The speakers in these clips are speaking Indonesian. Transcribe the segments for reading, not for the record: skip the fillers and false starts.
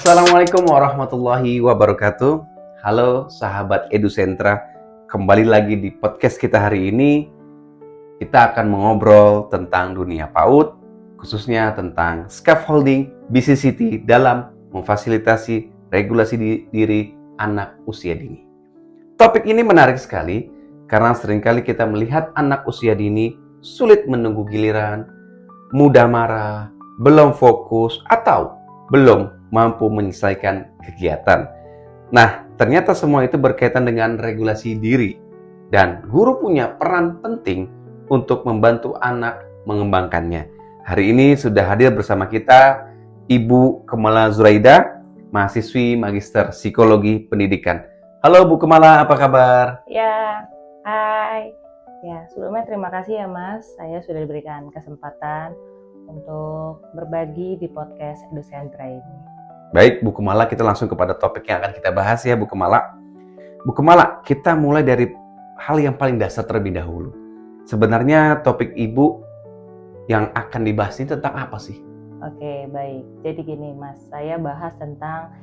Assalamualaikum warahmatullahi wabarakatuh. Halo sahabat EduCentra, kembali lagi di podcast kita hari ini. Kita akan mengobrol tentang dunia PAUD, khususnya tentang scaffolding BCCT dalam memfasilitasi regulasi diri anak usia dini. Topik ini menarik sekali karena seringkali kita melihat anak usia dini sulit menunggu giliran, mudah marah, belum fokus, atau belum mampu menyelesaikan kegiatan. Nah, ternyata semua itu berkaitan dengan regulasi diri, dan guru punya peran penting untuk membantu anak mengembangkannya. Hari ini sudah hadir bersama kita Ibu Kemala Zuraida, mahasiswi Magister Psikologi Pendidikan. Halo Bu Kemala, apa kabar? Ya, hai. Ya, sebelumnya terima kasih ya Mas, saya sudah diberikan kesempatan untuk berbagi di podcast EduCentra ini. Baik, Bu Kemala, kita langsung kepada topik yang akan kita bahas ya, Bu Kemala. Bu Kemala, kita mulai dari hal yang paling dasar terlebih dahulu. Sebenarnya topik Ibu yang akan dibahas ini tentang apa sih? Oke, baik. Jadi gini Mas, saya bahas tentang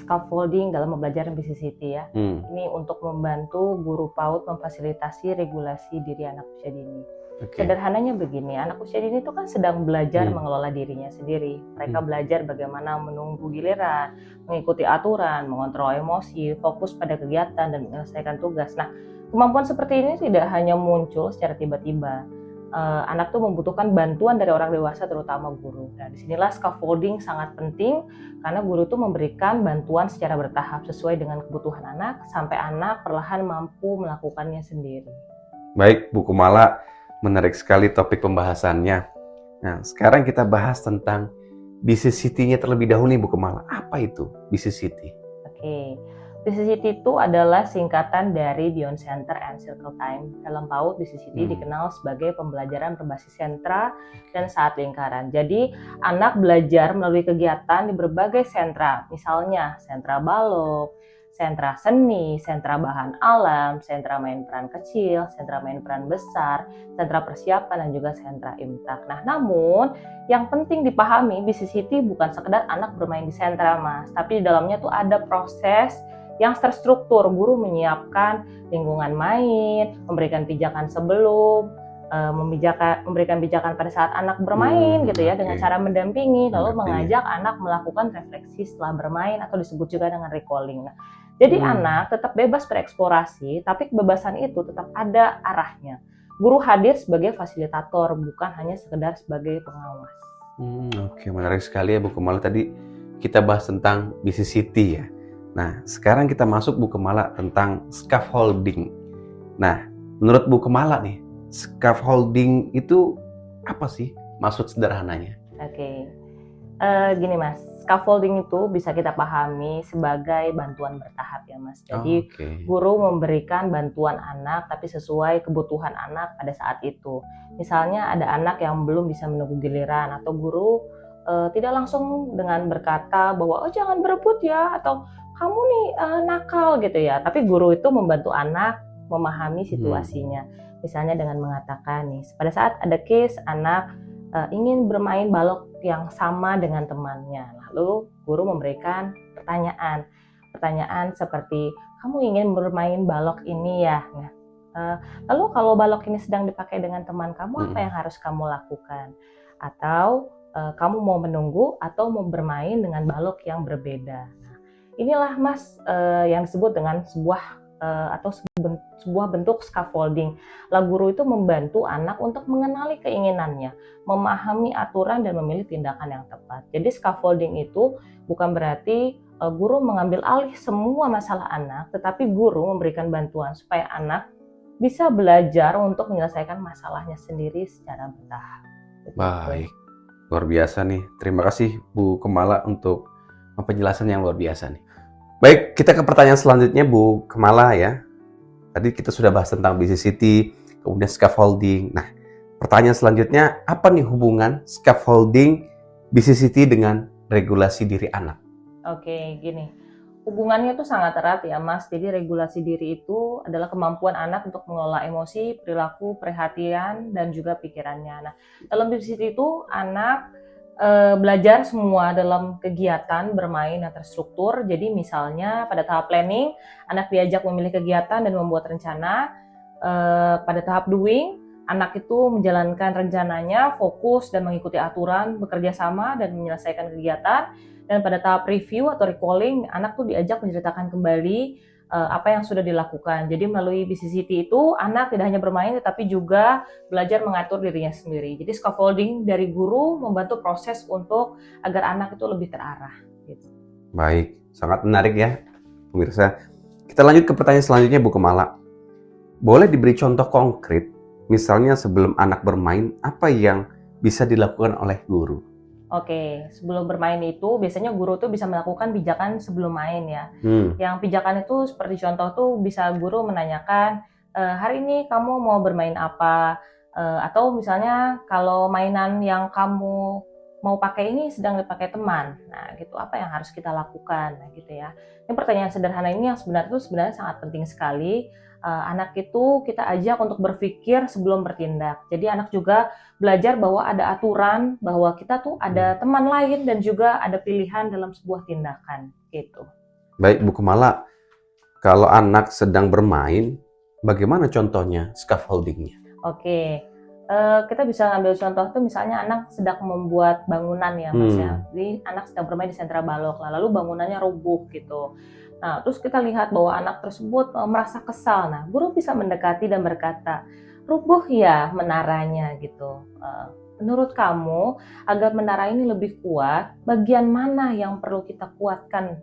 scaffolding dalam pembelajaran BCCT ya. Ini untuk membantu guru PAUD memfasilitasi regulasi diri anak usia dini. Sederhananya begini, anak usia dini itu kan sedang belajar mengelola dirinya sendiri. Mereka belajar bagaimana menunggu giliran, mengikuti aturan, mengontrol emosi, fokus pada kegiatan, dan menyelesaikan tugas. Nah, kemampuan seperti ini tidak hanya muncul secara tiba-tiba. Anak tuh membutuhkan bantuan dari orang dewasa, terutama guru. Nah, disinilah scaffolding sangat penting, karena guru itu memberikan bantuan secara bertahap sesuai dengan kebutuhan anak, sampai anak perlahan mampu melakukannya sendiri. Baik, Bu Kemala, menarik sekali topik pembahasannya. Nah, sekarang kita bahas tentang BCCT-nya terlebih dahulu nih Bu Kemala. Apa itu BCCT? Oke, BCCT itu adalah singkatan dari Beyond Center and Circle Time. Dalam PAUD, BCCT dikenal sebagai pembelajaran berbasis sentra dan saat lingkaran. Jadi, anak belajar melalui kegiatan di berbagai sentra. Misalnya, sentra balok, sentra seni, sentra bahan alam, sentra main peran kecil, sentra main peran besar, sentra persiapan, dan juga sentra imtak. Nah, namun yang penting dipahami, BCCT bukan sekedar anak bermain di sentra, Mas. Tapi di dalamnya tuh ada proses yang terstruktur. Guru menyiapkan lingkungan main, memberikan pijakan sebelum, memberikan pijakan pada saat anak bermain gitu ya, dengan cara mendampingi, lalu mengajak anak melakukan refleksi setelah bermain atau disebut juga dengan recalling. Nah, jadi anak tetap bebas bereksplorasi, tapi kebebasan itu tetap ada arahnya. Guru hadir sebagai fasilitator, bukan hanya sekedar sebagai pengawas. Oke, menarik sekali ya Bu Kemala. Tadi kita bahas tentang BCCT ya. Nah, sekarang kita masuk Bu Kemala tentang scaffolding. Nah, menurut Bu Kemala nih, scaffolding itu apa sih maksud sederhananya? Oke, gini Mas, scaffolding itu bisa kita pahami sebagai bantuan bertahap ya Mas. Jadi guru memberikan bantuan anak tapi sesuai kebutuhan anak pada saat itu. Misalnya ada anak yang belum bisa menunggu giliran, atau guru tidak langsung dengan berkata bahwa oh jangan berebut ya, atau kamu nih nakal gitu ya. Tapi guru itu membantu anak memahami situasinya. Misalnya dengan mengatakan nih, pada saat ada case anak ingin bermain balok yang sama dengan temannya. Lalu guru memberikan pertanyaan seperti, kamu ingin bermain balok ini ya? Nah, lalu kalau balok ini sedang dipakai dengan teman kamu, apa yang harus kamu lakukan? Atau kamu mau menunggu atau mau bermain dengan balok yang berbeda? Nah, inilah Mas yang disebut dengan sebuah bentuk scaffolding. Lah guru itu membantu anak untuk mengenali keinginannya, memahami aturan, dan memilih tindakan yang tepat. Jadi scaffolding itu bukan berarti guru mengambil alih semua masalah anak, tetapi guru memberikan bantuan supaya anak bisa belajar untuk menyelesaikan masalahnya sendiri secara bertahap. Baik, luar biasa nih. Terima kasih Bu Kemala untuk penjelasan yang luar biasa nih. Baik, kita ke pertanyaan selanjutnya Bu Kemala ya. Tadi kita sudah bahas tentang BCCT, kemudian scaffolding. Nah, pertanyaan selanjutnya, apa nih hubungan scaffolding BCCT dengan regulasi diri anak? Oke, gini. Hubungannya itu sangat erat ya Mas. Jadi regulasi diri itu adalah kemampuan anak untuk mengelola emosi, perilaku, perhatian, dan juga pikirannya. Nah, dalam BCCT itu anak belajar semua dalam kegiatan bermain yang terstruktur. Jadi misalnya pada tahap planning, anak diajak memilih kegiatan dan membuat rencana. Pada tahap doing, anak itu menjalankan rencananya, fokus dan mengikuti aturan, bekerja sama dan menyelesaikan kegiatan. Dan pada tahap review atau recalling, anak tuh diajak menceritakan kembali apa yang sudah dilakukan. Jadi melalui BCCT itu anak tidak hanya bermain tetapi juga belajar mengatur dirinya sendiri. Jadi scaffolding dari guru membantu proses untuk agar anak itu lebih terarah. Gitu. Baik, sangat menarik ya pemirsa. Kita lanjut ke pertanyaan selanjutnya Bu Kemala. Boleh diberi contoh konkret, misalnya sebelum anak bermain, apa yang bisa dilakukan oleh guru? Oke, sebelum bermain itu biasanya guru tuh bisa melakukan pijakan sebelum main ya. Yang pijakan itu seperti contoh tuh bisa guru menanyakan, hari ini kamu mau bermain apa? Atau misalnya kalau mainan yang kamu mau pakai ini sedang dipakai teman. Nah gitu, apa yang harus kita lakukan? Nah gitu ya. Ini pertanyaan sederhana ini yang sebenarnya sangat penting sekali. Anak itu kita ajak untuk berpikir sebelum bertindak. Jadi anak juga belajar bahwa ada aturan, bahwa kita tuh ada teman lain dan juga ada pilihan dalam sebuah tindakan gitu. Baik Bu Kemala, kalau anak sedang bermain, bagaimana contohnya scaffoldingnya? Oke, kita bisa ngambil contoh tuh misalnya anak sedang membuat bangunan ya Mas ya. Jadi anak sedang bermain di sentra balok, lalu bangunannya rubuh gitu. Nah, terus kita lihat bahwa anak tersebut merasa kesal. Nah, guru bisa mendekati dan berkata, rubuh ya menaranya gitu. Menurut kamu, agar menara ini lebih kuat, bagian mana yang perlu kita kuatkan?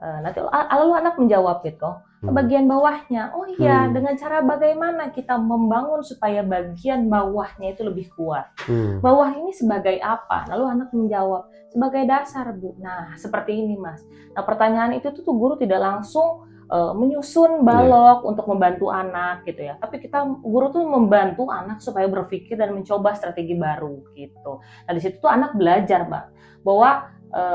Nanti lalu anak menjawab gitu, bagian bawahnya. Oh iya, dengan cara bagaimana kita membangun supaya bagian bawahnya itu lebih kuat. Bawah ini sebagai apa? Lalu anak menjawab, sebagai dasar Bu. Nah seperti ini Mas. Nah pertanyaan itu tuh guru tidak langsung menyusun balok untuk membantu anak gitu ya. Tapi guru tuh membantu anak supaya berpikir dan mencoba strategi baru gitu. Nah di situ tuh anak belajar Mbak, bahwa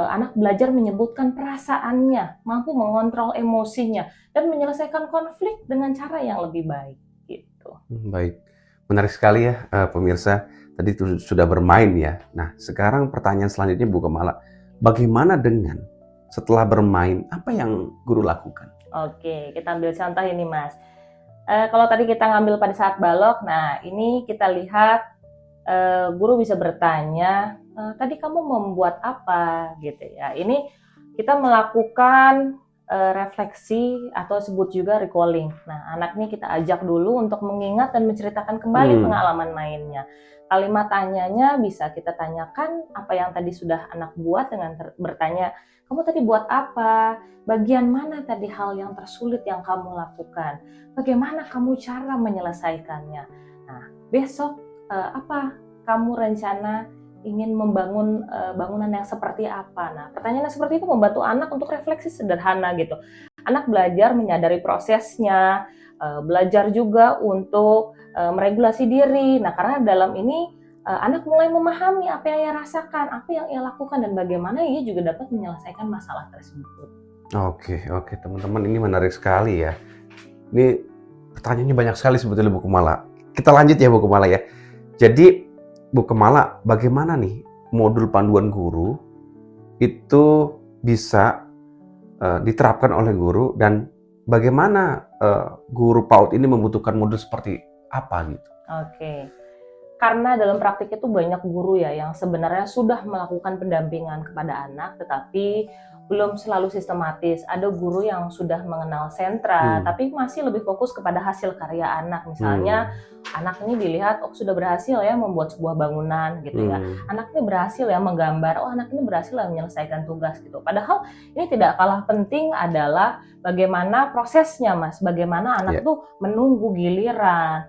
anak belajar menyebutkan perasaannya, mampu mengontrol emosinya, dan menyelesaikan konflik dengan cara yang lebih baik gitu. Baik, menarik sekali ya pemirsa. Tadi sudah bermain ya. Nah, sekarang pertanyaan selanjutnya Bu Kemala, bagaimana dengan setelah bermain, apa yang guru lakukan? Oke, kita ambil contoh ini Mas. Kalau tadi kita ngambil pada saat balok, nah ini kita lihat guru bisa bertanya, tadi kamu membuat apa gitu ya. Ini kita melakukan refleksi atau sebut juga recalling. Nah, anak ini kita ajak dulu untuk mengingat dan menceritakan kembali pengalaman mainnya. Kalimat tanyanya bisa kita tanyakan apa yang tadi sudah anak buat dengan bertanya, kamu tadi buat apa? Bagian mana tadi hal yang tersulit yang kamu lakukan? Bagaimana kamu cara menyelesaikannya? Nah, besok apa kamu rencana ingin membangun bangunan yang seperti apa? Nah, pertanyaan seperti itu membantu anak untuk refleksi sederhana gitu. Anak belajar menyadari prosesnya, belajar juga untuk meregulasi diri. Nah, karena dalam ini anak mulai memahami apa yang ia rasakan, apa yang ia lakukan, dan bagaimana ia juga dapat menyelesaikan masalah tersebut. Oke, teman-teman, ini menarik sekali ya. Ini pertanyaannya banyak sekali sebetulnya Bu Kemala. Kita lanjut ya Bu Kemala ya. Jadi Bu Kemala, bagaimana nih modul panduan guru itu bisa diterapkan oleh guru, dan bagaimana guru PAUD ini membutuhkan modul seperti apa gitu? Oke, karena dalam praktik itu banyak guru ya yang sebenarnya sudah melakukan pendampingan kepada anak, tetapi belum selalu sistematis. Ada guru yang sudah mengenal sentra, tapi masih lebih fokus kepada hasil karya anak. Misalnya anak ini dilihat, oh sudah berhasil ya membuat sebuah bangunan gitu ya. Anak ini berhasil ya menggambar, oh anak ini berhasil ya menyelesaikan tugas gitu. Padahal ini tidak kalah penting adalah bagaimana prosesnya Mas, bagaimana anak itu menunggu giliran,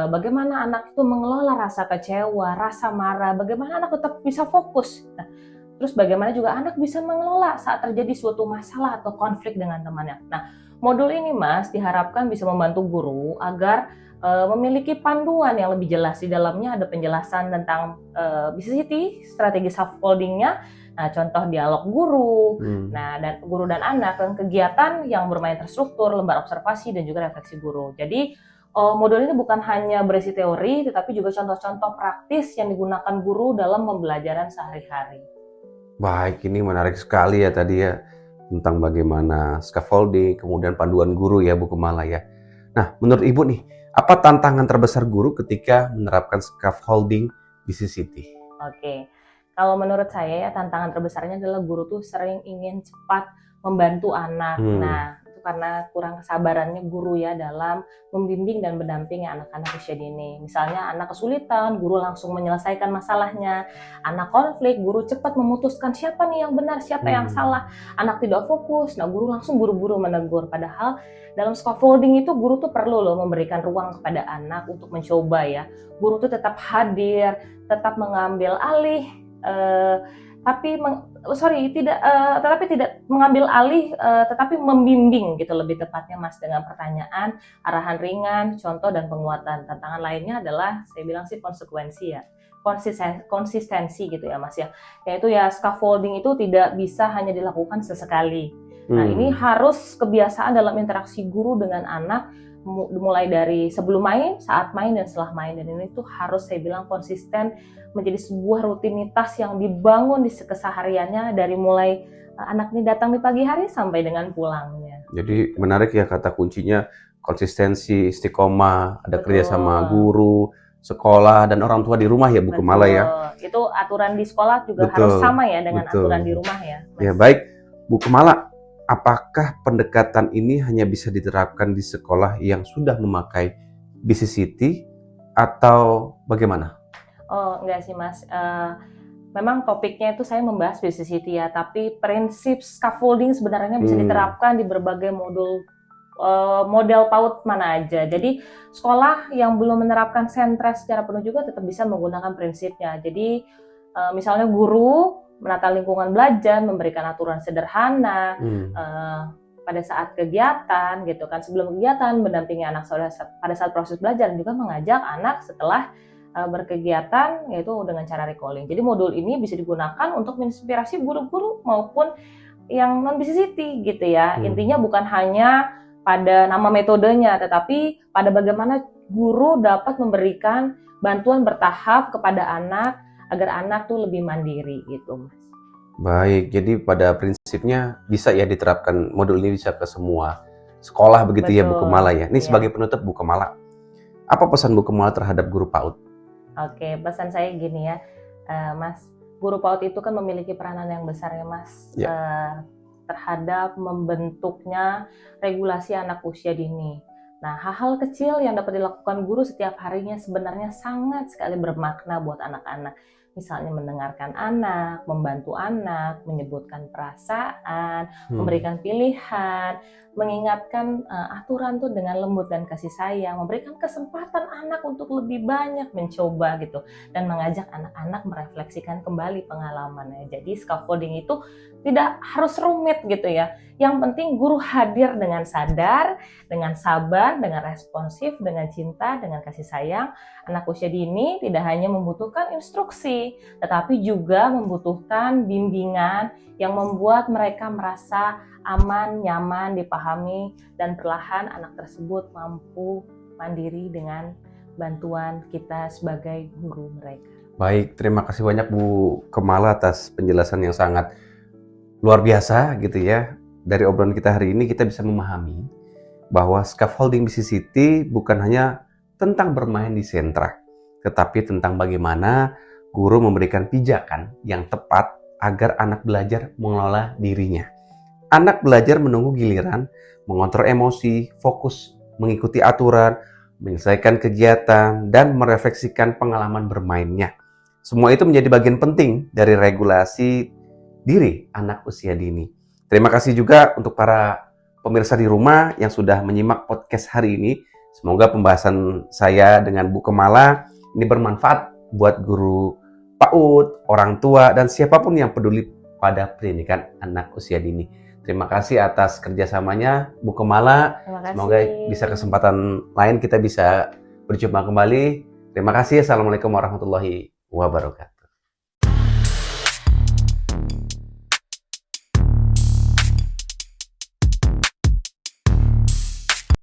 bagaimana anak itu mengelola rasa kecewa, rasa marah, bagaimana anak tetap bisa fokus. Nah, terus bagaimana juga anak bisa mengelola saat terjadi suatu masalah atau konflik dengan temannya. Nah, modul ini Mas diharapkan bisa membantu guru agar memiliki panduan yang lebih jelas. Di dalamnya ada penjelasan tentang BCCT, strategi scaffoldingnya, nah contoh dialog guru, nah dan guru dan anak, dan kegiatan yang bermain terstruktur, lembar observasi dan juga refleksi guru. Jadi modul ini bukan hanya berisi teori, tetapi juga contoh-contoh praktis yang digunakan guru dalam pembelajaran sehari-hari. Baik, ini menarik sekali ya tadi ya, tentang bagaimana scaffolding, kemudian panduan guru ya Bu Kemala ya. Nah, menurut Ibu nih, apa tantangan terbesar guru ketika menerapkan scaffolding di CCT? Oke, kalau menurut saya ya tantangan terbesarnya adalah guru tuh sering ingin cepat membantu anak. Nah, itu karena kurang kesabarannya guru ya dalam membimbing dan mendampingi anak-anak usia dini. Misalnya anak kesulitan, guru langsung menyelesaikan masalahnya. Anak konflik, guru cepat memutuskan siapa nih yang benar, siapa yang salah. Anak tidak fokus, nah guru langsung buru-buru menegur. Padahal dalam scaffolding itu guru tuh perlu loh memberikan ruang kepada anak untuk mencoba ya. Guru tuh tetap hadir, tetap mengambil alih, tetapi tidak mengambil alih, tetapi membimbing gitu lebih tepatnya Mas, dengan pertanyaan, arahan ringan, contoh dan penguatan. Tantangan lainnya adalah saya bilang sih konsekuensi ya, konsistensi gitu ya Mas ya. Yaitu ya scaffolding itu tidak bisa hanya dilakukan sesekali. Nah ini harus kebiasaan dalam interaksi guru dengan anak, mulai dari sebelum main, saat main, dan setelah main. Dan ini tuh harus saya bilang konsisten menjadi sebuah rutinitas yang dibangun di kesehariannya dari mulai anak ini datang di pagi hari sampai dengan pulangnya. Jadi menarik ya kata kuncinya konsistensi, istiqomah, ada kerja sama guru, sekolah, dan orang tua di rumah ya Bu Kemala ya. Itu aturan di sekolah juga harus sama ya dengan aturan di rumah ya Mas. Ya baik Bu Kemala, apakah pendekatan ini hanya bisa diterapkan di sekolah yang sudah memakai BCCT atau bagaimana? Oh enggak sih Mas, memang topiknya itu saya membahas BCCT ya, tapi prinsip scaffolding sebenarnya bisa diterapkan di berbagai model PAUD mana aja. Jadi sekolah yang belum menerapkan sentra secara penuh juga tetap bisa menggunakan prinsipnya. Jadi misalnya guru menata lingkungan belajar, memberikan aturan sederhana pada saat kegiatan gitu kan, sebelum kegiatan mendampingi anak pada saat proses belajar, dan juga mengajak anak setelah berkegiatan, yaitu dengan cara recalling. Jadi modul ini bisa digunakan untuk menginspirasi guru-guru maupun yang non BCCT gitu ya. Intinya bukan hanya pada nama metodenya, tetapi pada bagaimana guru dapat memberikan bantuan bertahap kepada anak agar anak tuh lebih mandiri gitu Mas. Baik, jadi pada prinsipnya bisa ya diterapkan, modul ini bisa ke semua sekolah begitu. Betul. Ya Bu Kemala ya. Ini sebagai penutup Bu Kemala, apa pesan Bu Kemala terhadap guru PAUD? Oke, pesan saya gini ya, Mas, guru PAUD itu kan memiliki peranan yang besar ya Mas, terhadap membentuknya regulasi anak usia dini. Nah, hal-hal kecil yang dapat dilakukan guru setiap harinya sebenarnya sangat sekali bermakna buat anak-anak. Misalnya mendengarkan anak, membantu anak, menyebutkan perasaan, memberikan pilihan, mengingatkan aturan tuh dengan lembut dan kasih sayang, memberikan kesempatan anak untuk lebih banyak mencoba gitu, dan mengajak anak-anak merefleksikan kembali pengalamannya. Jadi scaffolding itu tidak harus rumit gitu ya. Yang penting guru hadir dengan sadar, dengan sabar, dengan responsif, dengan cinta, dengan kasih sayang. Anak usia dini tidak hanya membutuhkan instruksi, tetapi juga membutuhkan bimbingan yang membuat mereka merasa aman, nyaman, dipahami, dan perlahan anak tersebut mampu mandiri dengan bantuan kita sebagai guru mereka. Baik, terima kasih banyak Bu Kemala atas penjelasan yang sangat luar biasa gitu ya. Dari obrolan kita hari ini kita bisa memahami bahwa scaffolding BCCT bukan hanya tentang bermain di sentra, tetapi tentang bagaimana guru memberikan pijakan yang tepat agar anak belajar mengelola dirinya. Anak belajar menunggu giliran, mengontrol emosi, fokus mengikuti aturan, menyelesaikan kegiatan, dan merefleksikan pengalaman bermainnya. Semua itu menjadi bagian penting dari regulasi diri anak usia dini. Terima kasih juga untuk para pemirsa di rumah yang sudah menyimak podcast hari ini. Semoga pembahasan saya dengan Bu Kemala ini bermanfaat buat guru PAUD, orang tua, dan siapapun yang peduli pada pendidikan anak usia dini. Terima kasih atas kerjasamanya Bu Kemala. Semoga bisa kesempatan lain kita bisa berjumpa kembali. Terima kasih. Assalamualaikum warahmatullahi wabarakatuh.